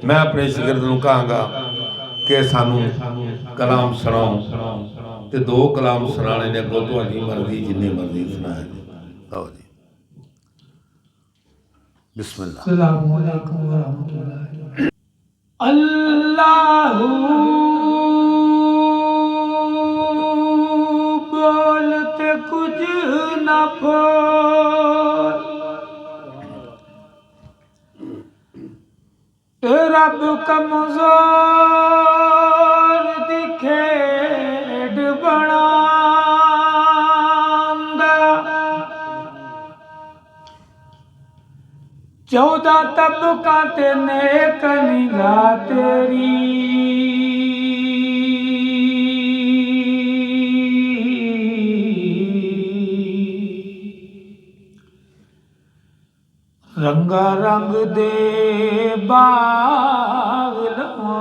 मैं अपने शगिर्द नूं कहांगा कि सानू कलाम सुनाओ ते दो कलाम सुनाने ने अगों तुहाडी मर्जी जिन्नी मर्जी सुनाया जी। आओ जी बिस्मिल्लाह। अस्सलामु अलैकुम व रहमतुल्लाह। अल्लाहू बोलते कुछ न बोल, रब कमजोर दिखे बनांदा, चौदह तबका ते नेक निगाह तेरी, रंगा रंग दे बाग लवांदा,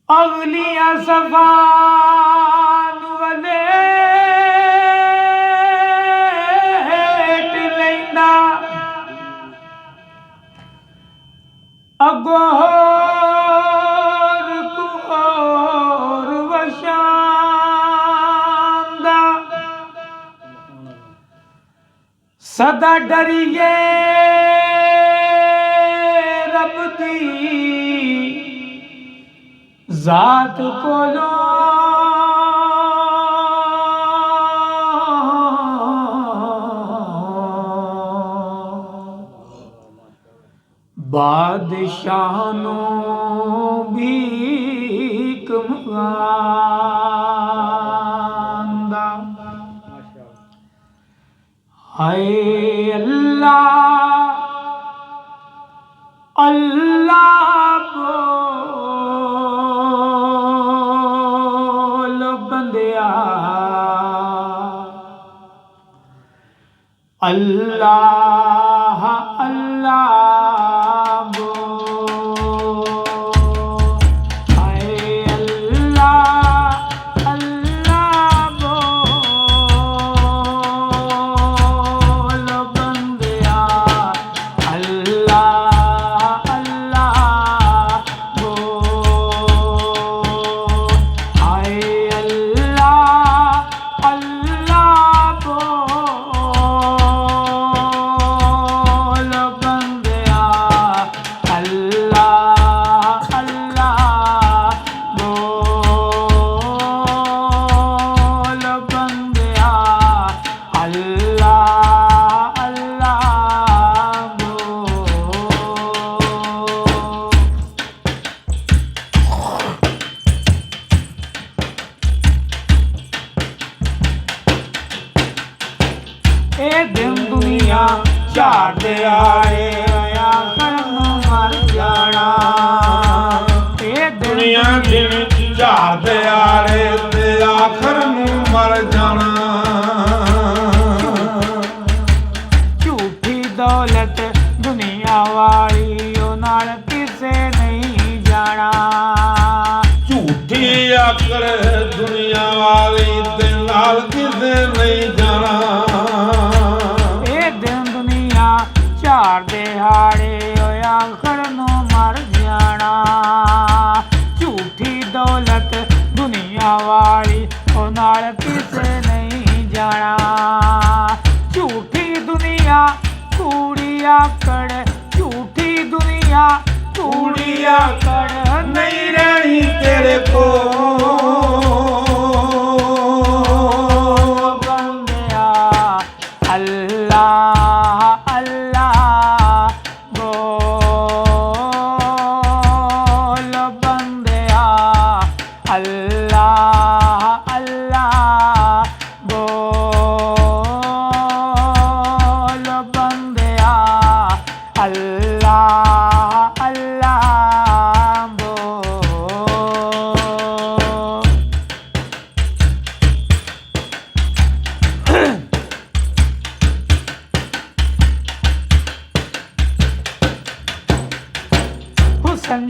अगलियां सफान वले अगोर कुओर वशांदा, सदा डरिए रब दी जात कोलों, बादशाहों भीख मंगांदा। हाय अल्लाह अल्लाह बोल बंदिया, अल्लाह अल्लाह दिन दुनिया झाड़ दे आए आखिर नूं मर जाना, दुनिया दिन झाड़ दे आए ते आखिर नूं मर जाना। झूठी दौलत दुनिया वाली नाल किसे नहीं जाना, झूठी अकल दुनिया वाली ते नाल किसे नहीं जाना। झाड़ दे हाड़े आखिर नूं मर जाना, झूठी दौलत दुनिया वाली नाल किसे नहीं जाना। झूठी दुनिया कूड़ी आकड़, झूठी दुनिया कूड़ी आकड़ नहीं रहनी तेरे को बंदिया। अल्लाह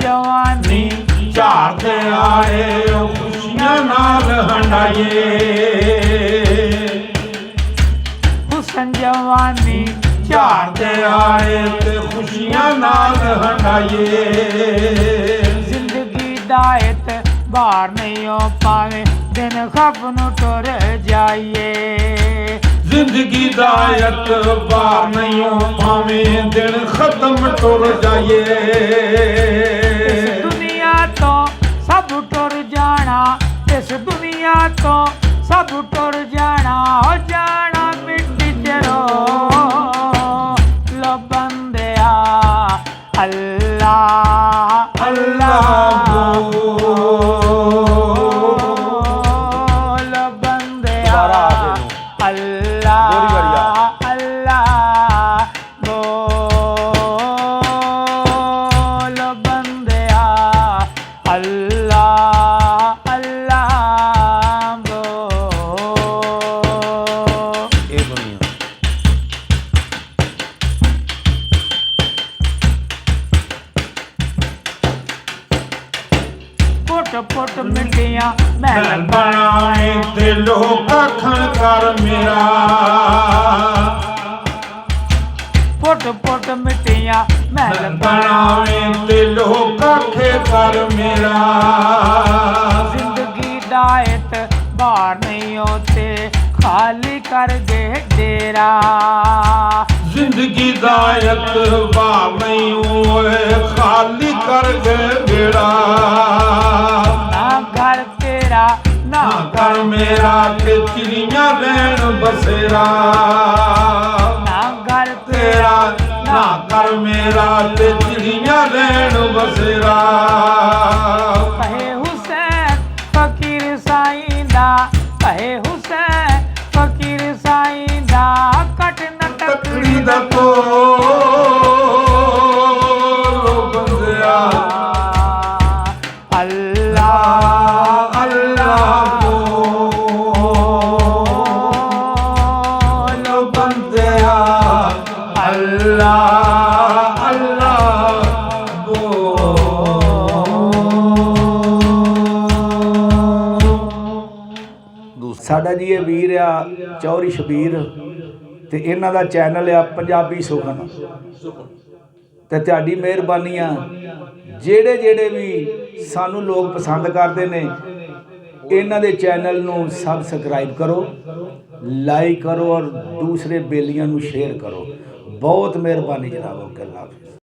जवानी झाड़ते आए खुशियां नाल हंडाइए, ਹੁਸਨ ਜਵਾਨੀ ਝਾੜਦੇ ਆਏ ਤੇ ਖੁਸ਼ੀਆਂ ਨਾਲ ਹੰਡਾਈਏ ਜ਼ਿੰਦਗੀ ਦਾ ਇਤਬਾਰ ਨਹੀਂ ਹੋ ਪਾਵੇ ਦਿਨ ਖਫ ਨੂੰ ਟੁਰ ਜਾਈਏ ਜ਼ਿੰਦਗੀ ਦਾ ਇਤਬਾਰ ਨਹੀਂ ਭਾਵੇਂ ਦਿਨ ਖਤਮ ਟੁਰ ਜਾਈਏ ਇਸ ਦੁਨੀਆ ਤੋਂ ਸਭ ਟੁਰ ਜਾਣਾ ਇਸ ਦੁਨੀਆ ਤੋਂ ਸਭ ਟੁਰ ਜਾਣਾ ਹੋ ਜਾਣਾ ਮਿੱਟੀ ਚਰੋ ਲੋ ਬੰਦਿਆ ਅੱਲਾ ਅੱਲਾ ਲੋ ਬੰਦਿਆ ਅੱਲਾ ਅੱਲਾ ਲੋ ਬੰਦਿਆ ਅੱਲਾ ਅੱਲਾ ਇਹ ਦੁਨੀਆ ਪੁੱਟ ਪੁੱਟ ਮਿੱਟੀਆਂ ਮਹਿਲ ਬਣਾਏ ਤੇ ਲੋਕ ਆਖਣ ਕਰ ਮੇਰਾ ਪੁੱਟ ਪੁੱਟ ਮਿੱਟੀਆਂ ਮਹਿਲ ਬਣਾਵੇ ਤੇ ਲੋਕ ਆਖੇ ਕਰ ਮੇਰਾ ਜ਼ਿੰਦਗੀ ਦਾ ਇਤਬਾਰ ਨਹੀਂ ਹੋਤੇ ਖਾਲੀ ਕਰ ਗਏ ਡੇਰਾ ਜ਼ਿੰਦਗੀ ਦਾ ਇਤਬਾਰ ਨਹੀਂ ਓਏ ਖਾਲੀ ਕਰ ਗਏ ਬੇੜਾ ਨਾ ਘਰ ਤੇਰਾ ਨਾ ਨਾ ਕਰ ਮੇਰਾ ਤੇ ਚਿੜੀਆਂ ਲੈਣ ਬਸੇਰਾ ਨਾ ਘਰ ਤੇਰਾ ਨਾ ਕਰ ਮੇਰਾ ਤੇ ਚਿੜੀਆਂ ਲੈਣ ਬਸੇਰਾ ਕਹੇ ਹੁਸੈਨ ਫਕੀਰ ਸਾਈਂ ਦਾ ਕਹੇ ਹੁਸੈਨ ਫਕੀਰ ਸਾਈਂ ਦਾ ਕਟ ਨਾ ਤਕੜੀ ਦਾ ਤੋਲ ਬੰਦਿਆ ਅੱਲਾ ਅੱਲਾ ਬੋਲ ਬੰਦਿਆ ਅੱਲਾ ਅੱਲਾ ਬੋਲ। ਸਾਡਾ ਜੀ ਇਹ ਵੀਰ ਆ ਚੌਧਰੀ ਸ਼ਬੀਰ ਤੇ ਇਹਨਾਂ ਦਾ ਚੈਨਲ ਆ ਪੰਜਾਬੀ ਸੁਖਨ ਤੇ ਤੁਹਾਡੀ ਮਿਹਰਬਾਨੀ ਆ ਜਿਹੜੇ ਜਿਹੜੇ ਵੀ ਸਾਨੂੰ ਲੋਕ ਪਸੰਦ ਕਰਦੇ ਨੇ ਇਹਨਾਂ ਦੇ ਚੈਨਲ ਨੂੰ ਸਬਸਕ੍ਰਾਈਬ ਕਰੋ ਲਾਈਕ ਕਰੋ ਔਰ ਦੂਸਰੇ ਬੇਲੀਆਂ ਨੂੰ ਸ਼ੇਅਰ ਕਰੋ ਬਹੁਤ ਮਿਹਰਬਾਨੀ ਜਨਾਬ। ਓਕੇ ਅੱਲਾ ਹਾਫਿਜ਼।